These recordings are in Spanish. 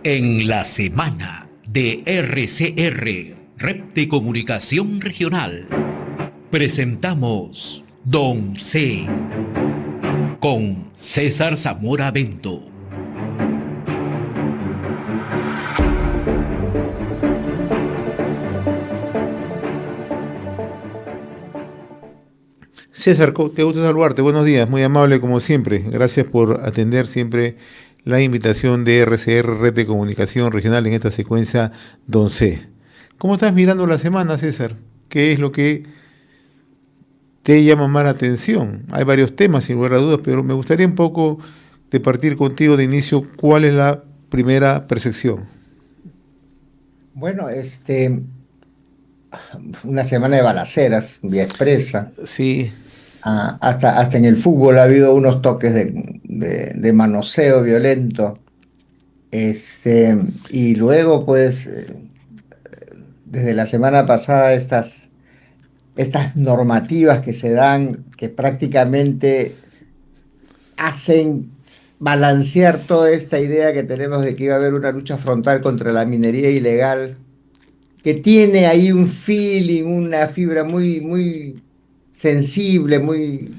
En la semana de RCR, Red de Comunicación Regional, presentamos Don C. con César Zamora Bento. César, qué gusto saludarte. Buenos días, muy amable como siempre. Gracias por atender siempre la invitación de RCR, Red de Comunicación Regional, en esta secuencia Don C. ¿Cómo estás mirando la semana, César? ¿Qué es lo que te llama más la atención? Hay varios temas, sin lugar a dudas, pero me gustaría un poco de partir contigo de inicio. ¿Cuál es la primera percepción? Bueno, una semana de balaceras, vía expresa. Sí, Hasta en el fútbol ha habido unos toques de manoseo violento. Este, y luego, pues, desde la semana pasada, estas normativas que se dan, que prácticamente hacen balancear toda esta idea que tenemos de que iba a haber una lucha frontal contra la minería ilegal, que tiene ahí un feeling, una fibra muy, muy sensible, muy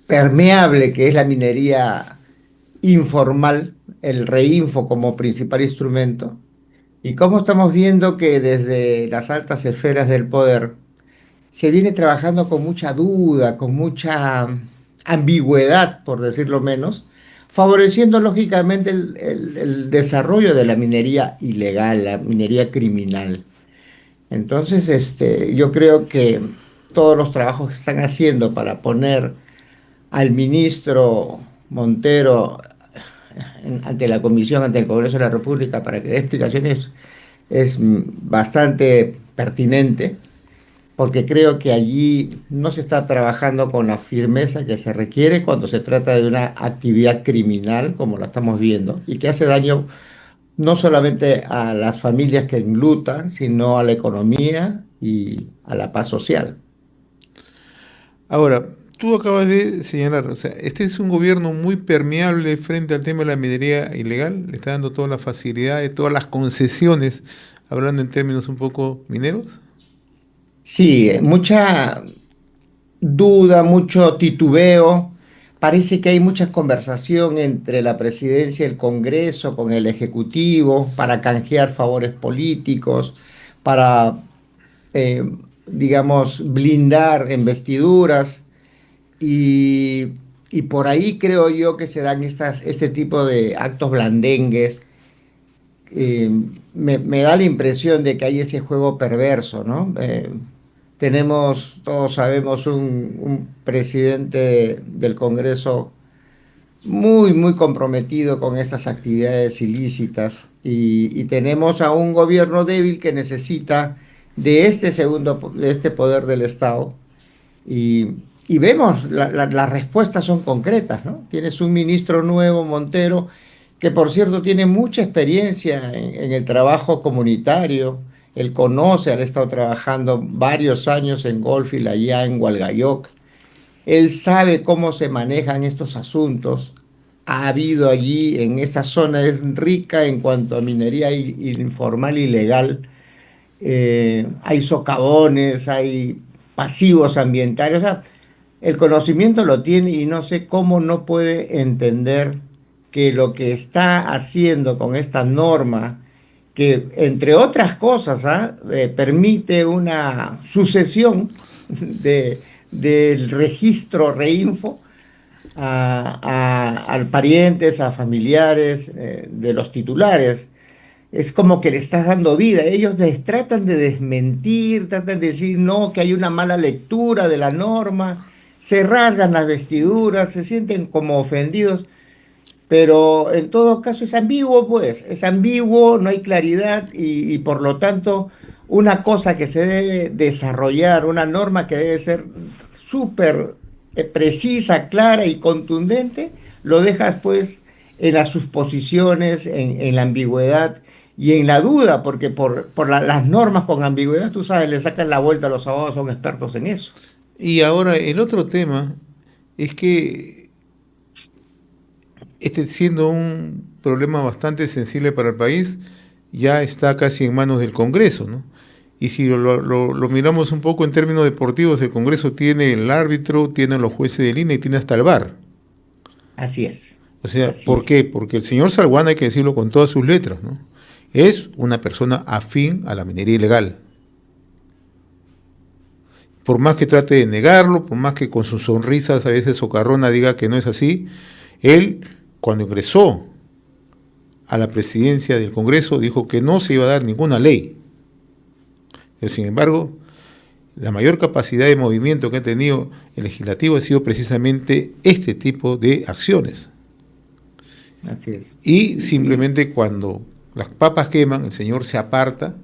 permeable, que es la minería informal, el reinfo como principal instrumento, y cómo estamos viendo que desde las altas esferas del poder se viene trabajando con mucha duda, con mucha ambigüedad, por decirlo menos, favoreciendo lógicamente el desarrollo de la minería ilegal, la minería criminal. Entonces, yo creo que todos los trabajos que están haciendo para poner al ministro Montero ante la Comisión, ante el Congreso de la República, para que dé explicaciones, es bastante pertinente, porque creo que allí no se está trabajando con la firmeza que se requiere cuando se trata de una actividad criminal, como la estamos viendo, y que hace daño no solamente a las familias que enlutan, sino a la economía y a la paz social. ahora, tú acabas de señalar, o sea, este es un gobierno muy permeable frente al tema de la minería ilegal, le está dando todas las facilidades, todas las concesiones, hablando en términos un poco mineros. Sí, mucha duda, mucho titubeo. Parece que hay mucha conversación entre la presidencia y el Congreso con el Ejecutivo para canjear favores políticos, para, eh, digamos, blindar investiduras. Y, y por ahí creo yo que se dan este tipo de actos blandengues. eh, Me da la impresión de que hay ese juego perverso, ¿no? Tenemos, todos sabemos, un presidente del Congreso muy, muy comprometido con estas actividades ilícitas y tenemos a un gobierno débil que necesita de este de este poder del Estado y, y vemos, las respuestas son concretas, ¿no? Tienes un ministro nuevo, Montero, que por cierto tiene mucha experiencia en el trabajo comunitario. Él conoce, ha estado trabajando varios años en Goldfield, allá en Hualgayoc. Él sabe cómo se manejan estos asuntos. Ha habido allí, en esta zona, es rica en cuanto a minería informal y legal. Hay socavones, hay pasivos ambientales. O sea, el conocimiento lo tiene y no sé cómo no puede entender que lo que está haciendo con esta norma, que entre otras cosas, permite una sucesión del registro Reinfo a parientes, a familiares de los titulares. Es como que le estás dando vida. Ellos tratan de desmentir, tratan de decir no, que hay una mala lectura de la norma, se rasgan las vestiduras, se sienten como ofendidos, pero en todo caso es ambiguo, pues, es ambiguo, no hay claridad y por lo tanto una cosa que se debe desarrollar, una norma que debe ser súper precisa, clara y contundente, lo dejas pues en las suposiciones, en la ambigüedad y en la duda, porque las normas con ambigüedad, tú sabes, le sacan la vuelta a los abogados, son expertos en eso. Y ahora el otro tema es que este siendo problema bastante sensible para el país, ya está casi en manos del Congreso, ¿no? Y si lo miramos un poco en términos deportivos, el Congreso tiene el árbitro, tiene los jueces de línea y tiene hasta el VAR. Así es, O sea, así ¿por es. qué? Porque el señor Salguán, hay que decirlo con todas sus letras, ¿no? Es una persona afín a la minería ilegal. Por más que trate de negarlo, por más que con sus sonrisas a veces socarrona diga que no es así, él, cuando ingresó a la presidencia del Congreso, dijo que no se iba a dar ninguna ley. Pero, sin embargo, la mayor capacidad de movimiento que ha tenido el legislativo ha sido precisamente este tipo de acciones. Así es. Y simplemente cuando las papas queman, el señor se aparta,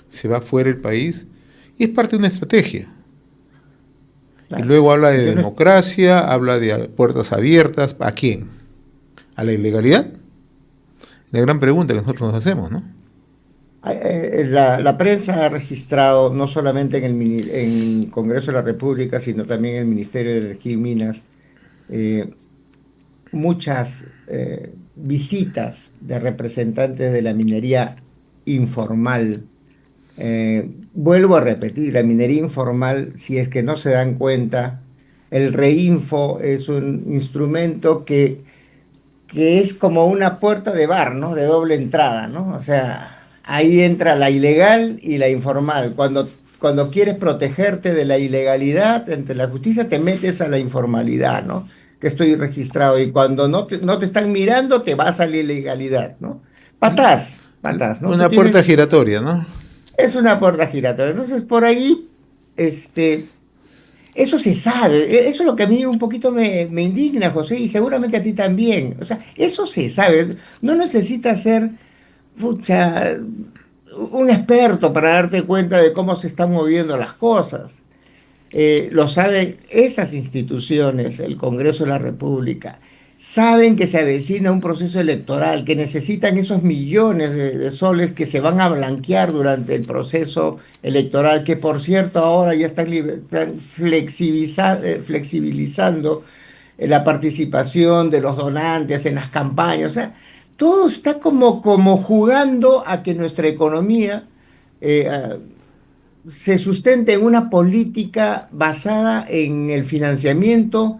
se va fuera del país, y es parte de una estrategia. Y Claro. luego habla de Yo no- democracia, habla de puertas abiertas. ¿A quién? ¿A la ilegalidad? La gran pregunta que nosotros nos hacemos, ¿no? La prensa ha registrado, no solamente en el Congreso de la República, sino también en el Ministerio de Energía y Minas, eh, muchas visitas de representantes de la minería informal. Vuelvo a repetir, la minería informal, si es que no se dan cuenta, el Reinfo es un instrumento que es como una puerta de bar, ¿no? De doble entrada, ¿no? O sea, ahí entra la ilegal y la informal. Cuando quieres protegerte de la ilegalidad ante la justicia, te metes a la informalidad, ¿no? Que estoy registrado. Y cuando no te están mirando, te vas a la ilegalidad, ¿no? Patas, ¿no? Tú Una puerta tienes, giratoria, ¿no? es una puerta giratoria. Entonces, por ahí, este, eso se sabe, eso es lo que a mí un poquito me indigna, José, y seguramente a ti también. O sea, eso se sabe. No necesitas ser pucha, un experto para darte cuenta de cómo se están moviendo las cosas. Lo saben esas instituciones, el Congreso de la República. Saben que se avecina un proceso electoral, que necesitan esos millones de soles que se van a blanquear durante el proceso electoral, que por cierto ahora ya están flexibilizando la participación de los donantes en las campañas. O sea, todo está como jugando a que nuestra economía eh, se sustente en una política basada en el financiamiento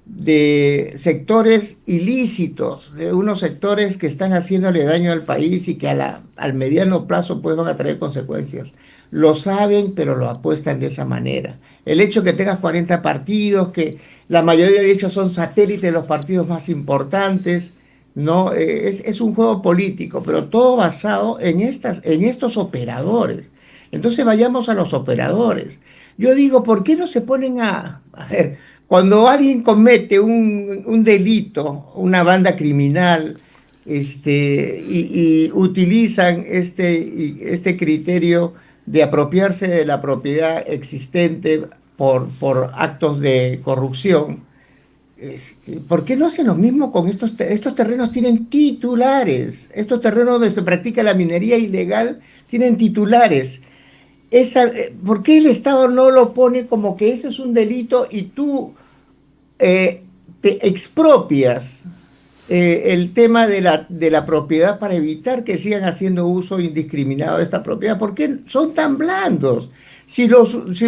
de sectores ilícitos, de unos sectores que están haciéndole daño al país y que al mediano plazo pues van a traer consecuencias. Lo saben, pero lo apuestan de esa manera. El hecho que tengas 40 partidos, que la mayoría de ellos son satélites de los partidos más importantes, ¿no? Es un juego político, pero todo basado en estos operadores. Entonces vayamos a los operadores. Yo digo, ¿por qué no se ponen a ver, cuando alguien comete un delito, una banda criminal, y utilizan este criterio de apropiarse de la propiedad existente por actos de corrupción, ¿por qué no hacen lo mismo con estos terrenos? Tienen titulares. Estos terrenos donde se practica la minería ilegal tienen titulares. ¿Por qué el Estado no lo pone como que ese es un delito y tú te expropias el tema de la propiedad para evitar que sigan haciendo uso indiscriminado de esta propiedad? ¿Por qué son tan blandos? Si lo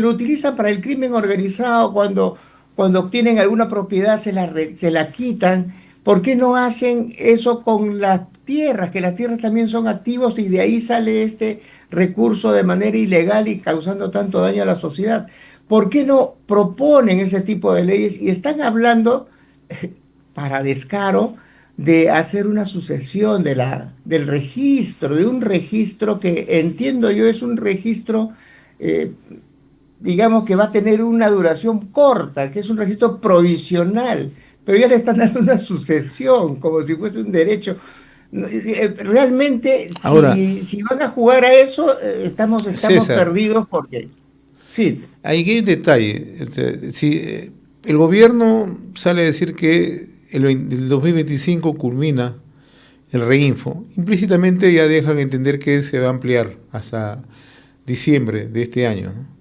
utilizan para el crimen organizado, cuando obtienen alguna propiedad se la quitan. ¿Por qué no hacen eso con las tierras? Que las tierras también son activos y de ahí sale este recurso de manera ilegal y causando tanto daño a la sociedad. ¿Por qué no proponen ese tipo de leyes y están hablando para descaro de hacer una sucesión del registro, de un registro que entiendo yo es un registro, eh, digamos que va a tener una duración corta, que es un registro provisional, pero ya le están dando una sucesión como si fuese un derecho? Realmente, Ahora, si van a jugar a eso, estamos César, perdidos porque, sí, ahí hay un detalle. Si el gobierno sale a decir que el 2025 culmina el reinfo, implícitamente ya dejan entender que se va a ampliar hasta diciembre de este año, ¿no?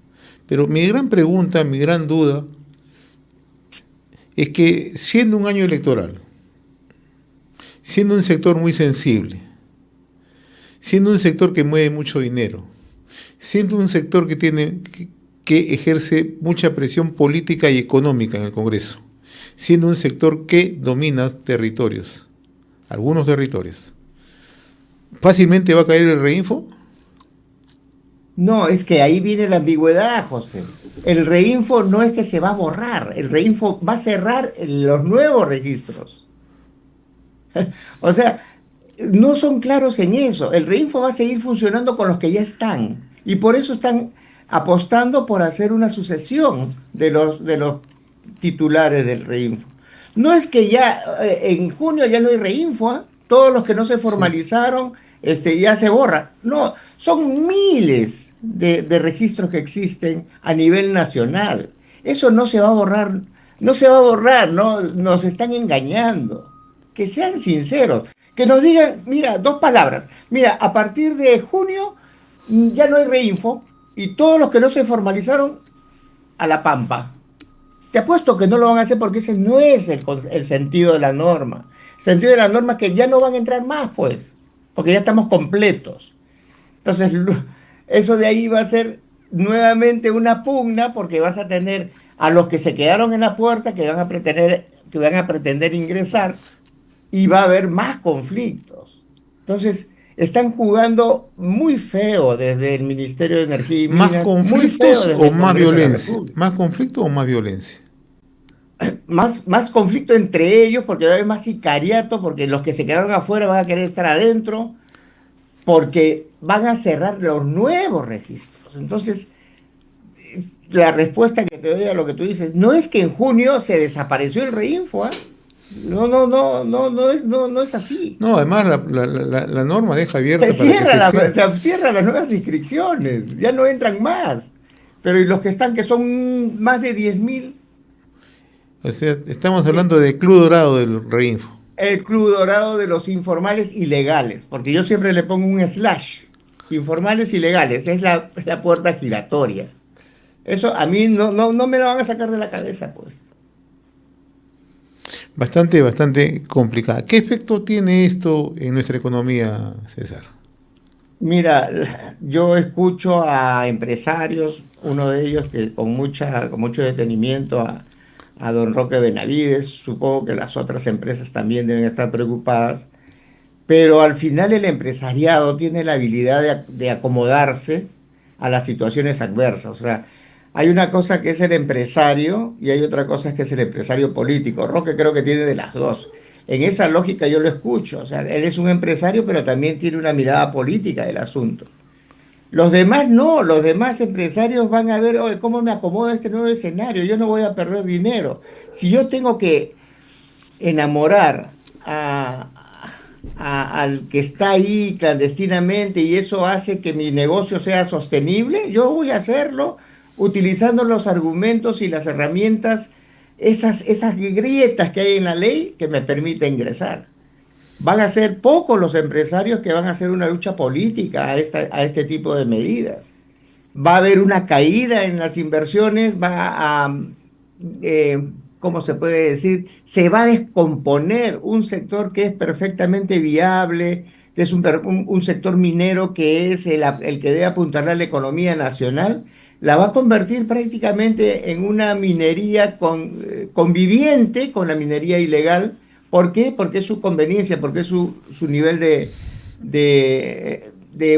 Pero mi gran pregunta, mi gran duda, es que siendo un año electoral, siendo un sector muy sensible, siendo un sector que mueve mucho dinero, siendo un sector que ejerce mucha presión política y económica en el Congreso, siendo un sector que domina territorios, algunos territorios, ¿fácilmente va a caer el Reinfo? No, es que ahí viene la ambigüedad, José. El Reinfo no es que se va a borrar, el Reinfo va a cerrar los nuevos registros. O sea, no son claros en eso. El Reinfo va a seguir funcionando con los que ya están. Y por eso están apostando por hacer una sucesión de los titulares del Reinfo. No es que ya en junio ya no hay Reinfo, ¿ah? Todos los que no se Sí. formalizaron, ya se borra. No, son miles de registros que existen a nivel nacional. Eso no se va a borrar, no se va a borrar, no, nos están engañando. Que sean sinceros, que nos digan, mira, dos palabras, mira, a partir de junio ya no hay Reinfo y todos los que no se formalizaron a la pampa. Te apuesto que no lo van a hacer porque ese no es el sentido de la norma. El sentido de la norma es que ya no van a entrar más, pues, porque ya estamos completos. Entonces, eso de ahí va a ser nuevamente una pugna porque vas a tener a los que se quedaron en la puerta que van a pretender ingresar y va a haber más conflictos. Entonces, están jugando muy feo desde el Ministerio de Energía y ¿Más Minas, muy feo conflictos desde o el más Congreso de la violencia? República. ¿Más conflicto o más violencia? Más conflicto entre ellos porque va a haber más sicariato, porque los que se quedaron afuera van a querer estar adentro, porque van a cerrar los nuevos registros. Entonces, la respuesta que te doy a lo que tú dices, no es que en junio se desapareció el Reinfo, ¿ah? No, no, no, no, no es así. No, además la norma deja Se abierta para que cierra se la, extienda. se cierran las nuevas inscripciones, ya no entran más. Pero y los que están, que son más de 10.000, O sea, estamos hablando de Club Dorado del Reinfo. el club dorado de los informales ilegales, porque yo siempre le pongo un slash, informales ilegales, es la puerta giratoria. Eso a mí no me lo van a sacar de la cabeza, pues. Bastante, bastante complicada. ¿Qué efecto tiene esto en nuestra economía, César? Mira, yo escucho a empresarios, uno de ellos que con mucho detenimiento a don Roque Benavides, supongo que las otras empresas también deben estar preocupadas, pero al final el empresariado tiene la habilidad de acomodarse a las situaciones adversas. O sea, hay una cosa que es el empresario y hay otra cosa que es el empresario político. Roque creo que tiene de las dos. En esa lógica yo lo escucho. O sea, él es un empresario, pero también tiene una mirada política del asunto. Los demás no, los demás empresarios van a ver, oye, ¿cómo me acomoda este nuevo escenario? Yo no voy a perder dinero. Si yo tengo que enamorar al que está ahí clandestinamente y eso hace que mi negocio sea sostenible, yo voy a hacerlo utilizando los argumentos y las herramientas, esas grietas que hay en la ley que me permite ingresar. Van a ser pocos los empresarios que van a hacer una lucha política a este tipo de medidas. Va a haber una caída en las inversiones, eh, ¿cómo se puede decir? Se va a descomponer un sector que es perfectamente viable, que es un sector minero que es el que debe apuntarle a la economía nacional, la va a convertir prácticamente en una minería conviviente con la minería ilegal. ¿Por qué? Porque es su conveniencia, porque es su nivel de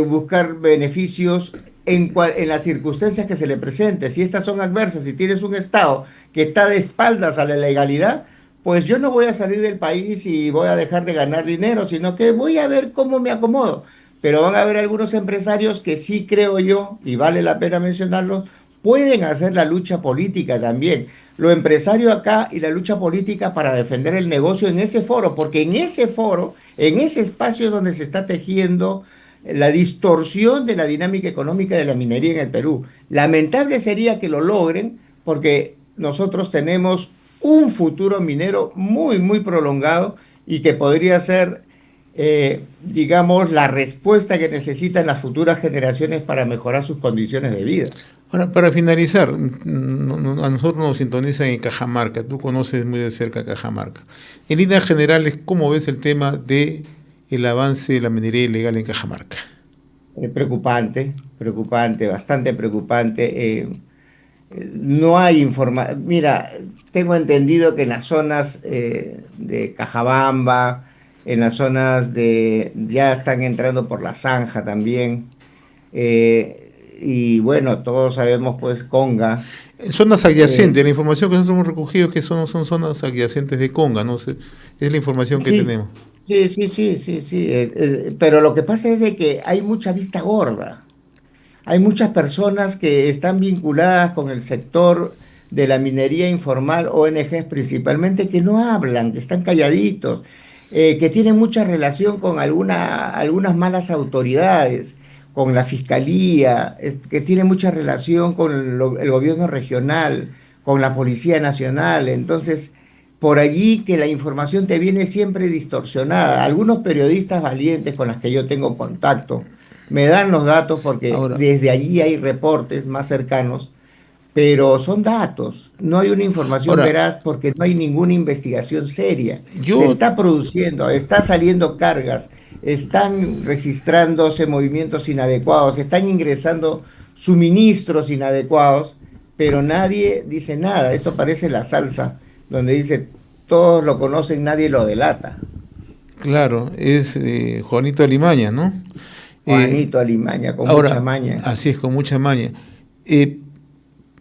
buscar beneficios en las circunstancias que se le presente. Si estas son adversas, si tienes un Estado que está de espaldas a la legalidad, pues yo no voy a salir del país y voy a dejar de ganar dinero, sino que voy a ver cómo me acomodo. Pero van a haber algunos empresarios que sí creo yo, y vale la pena mencionarlos, pueden hacer la lucha política también. Lo empresario acá y la lucha política para defender el negocio en ese foro, porque en ese foro, en ese espacio donde se está tejiendo la distorsión de la dinámica económica de la minería en el Perú. Lamentable sería que lo logren porque nosotros tenemos un futuro minero muy, muy prolongado y que podría ser, digamos, la respuesta que necesitan las futuras generaciones para mejorar sus condiciones de vida. Ahora, para finalizar, a nosotros nos sintonizan en Cajamarca, tú conoces muy de cerca Cajamarca. En líneas generales, ¿cómo ves el tema de el avance de la minería ilegal en Cajamarca? Preocupante, preocupante, bastante preocupante. No hay información. Mira, tengo entendido que en las zonas de Cajabamba, en las zonas de, ya están entrando por la Zanja también. Y bueno, todos sabemos pues Conga. En zonas eh, adyacentes, la información que nosotros hemos recogido es que son zonas adyacentes de Conga, no sé, es la información que sí, tenemos. sí. Pero lo que pasa es de que hay mucha vista gorda. Hay muchas personas que están vinculadas con el sector de la minería informal, ONGs principalmente, que no hablan, que están calladitos, que tienen mucha relación con algunas malas autoridades, con la fiscalía, que tienen mucha relación con el gobierno regional, con la Policía Nacional. Entonces, por allí que la información te viene siempre distorsionada. Algunos periodistas valientes con los que yo tengo contacto, me dan los datos porque Ahora, desde allí hay reportes más cercanos, pero son datos, no hay una información ahora, veraz porque no hay ninguna investigación seria. Se yo, está produciendo, está saliendo cargas, están registrándose movimientos inadecuados, están ingresando suministros inadecuados, pero nadie dice nada. Esto parece la salsa, donde dice todos lo conocen, nadie lo delata. claro, es Juanito Alimaña, ¿no? Eh, Juanito Alimaña, con mucha ahora, maña. así es, con mucha maña. Eh,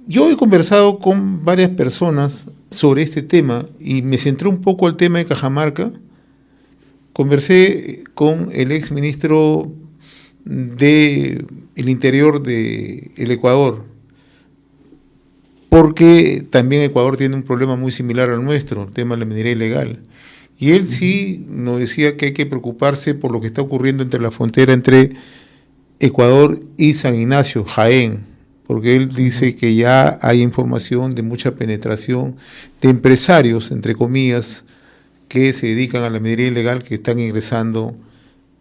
yo he conversado con varias personas sobre este tema y me centré un poco al tema de Cajamarca. Conversé con el ex ministro del Interior del Ecuador, porque también Ecuador tiene un problema muy similar al nuestro, el tema de la minería ilegal. Y él Ujú. sí nos decía que hay que preocuparse por lo que está ocurriendo entre la frontera entre Ecuador y San Ignacio, Jaén, porque él Ujú. dice que ya hay información de mucha penetración de empresarios, entre comillas, que se dedican a la minería ilegal que están ingresando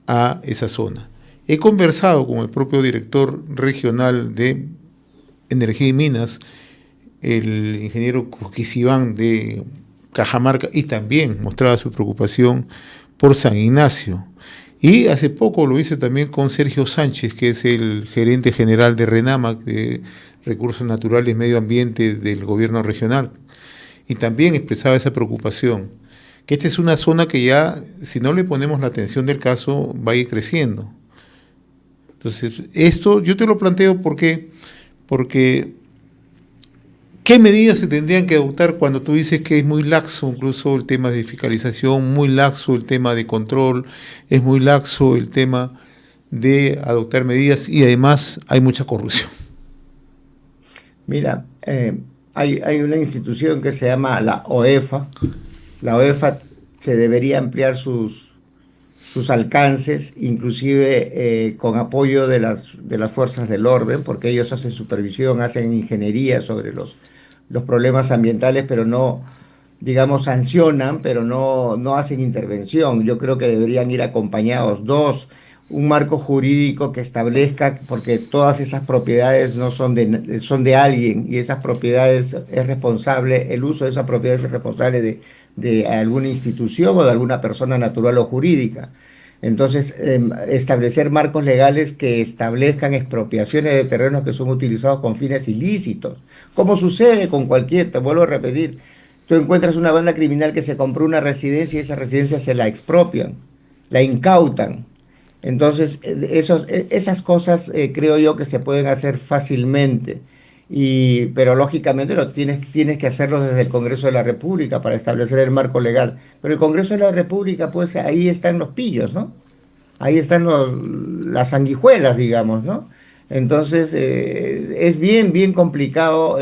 a esa zona. He conversado con el propio director regional de Energía y Minas, el ingeniero Cusquizibán de Cajamarca, y también mostraba su preocupación por San Ignacio. Y hace poco lo hice también con Sergio Sánchez, que es el gerente general de RENAMAC, de Recursos Naturales y Medio Ambiente del gobierno regional. Y también expresaba esa preocupación, que esta es una zona que ya, si no le ponemos la atención del caso, va a ir creciendo. Entonces, esto yo te lo planteo porque ¿qué medidas se tendrían que adoptar cuando tú dices que es muy laxo incluso el tema de fiscalización, muy laxo el tema de control, es muy laxo el tema de adoptar medidas y además hay mucha corrupción? Mira, hay una institución que se llama la OEFA. La OEFA se debería ampliar sus alcances, inclusive con apoyo de las fuerzas del orden, porque ellos hacen supervisión, hacen ingeniería sobre los problemas ambientales, pero no, digamos, sancionan, pero no hacen intervención. Yo creo que deberían ir acompañados. Dos, un marco jurídico que establezca, porque todas esas propiedades no son son de alguien y esas propiedades es responsable, el uso de esas propiedades es responsable de alguna institución o de alguna persona natural o jurídica. Entonces, establecer marcos legales que establezcan expropiaciones de terrenos que son utilizados con fines ilícitos, como sucede con cualquier, te vuelvo a repetir, tú encuentras una banda criminal que se compró una residencia y esa residencia se la expropian, la incautan. Entonces, esas cosas creo yo que se pueden hacer fácilmente, pero lógicamente tienes que hacerlo desde el Congreso de la República para establecer el marco legal. Pero el Congreso de la República, pues ahí están los pillos, ¿no? Ahí están las sanguijuelas, digamos, ¿no? Entonces, es bien complicado.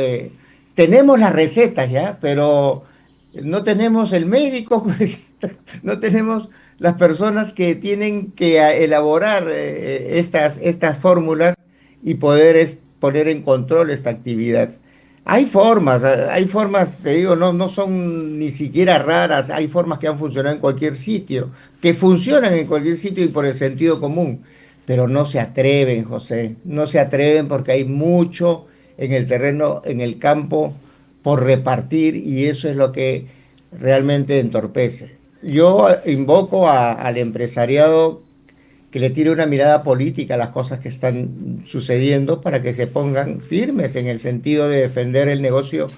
Tenemos las recetas ya, pero no tenemos el médico, pues no tenemos las personas que tienen que elaborar estas fórmulas y poder poner en control esta actividad. Hay formas, te digo, no son ni siquiera raras, hay formas que han funcionado en cualquier sitio, que funcionan en cualquier sitio y por el sentido común, pero no se atreven, José, no se atreven porque hay mucho en el terreno, en el campo, por repartir, y eso es lo que realmente entorpece. Yo invoco al empresariado que le tire una mirada política a las cosas que están sucediendo para que se pongan firmes en el sentido de defender el negocio,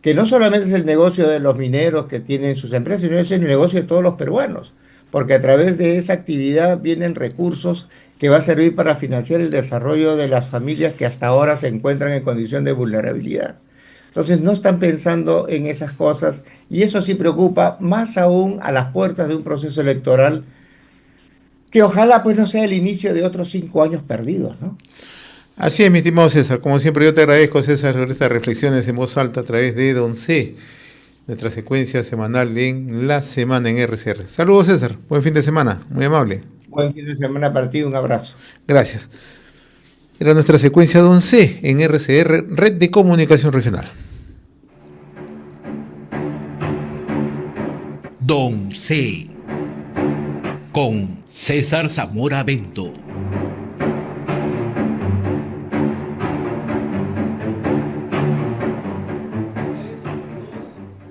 que no solamente es el negocio de los mineros que tienen sus empresas, sino es el negocio de todos los peruanos, porque a través de esa actividad vienen recursos que va a servir para financiar el desarrollo de las familias que hasta ahora se encuentran en condición de vulnerabilidad. Entonces no están pensando en esas cosas y eso sí preocupa más aún a las puertas de un proceso electoral que ojalá pues no sea el inicio de otros 5 años perdidos, ¿no? Así es, mi estimado César. Como siempre, yo te agradezco, César, por estas reflexiones en voz alta a través de Don C, nuestra secuencia semanal en la semana en RCR. Saludos, César. Buen fin de semana. Muy amable. Buen fin de semana para ti, un abrazo. Gracias. Era nuestra secuencia Don C en RCR, Red de Comunicación Regional. Don C. Con César Zamora Bento.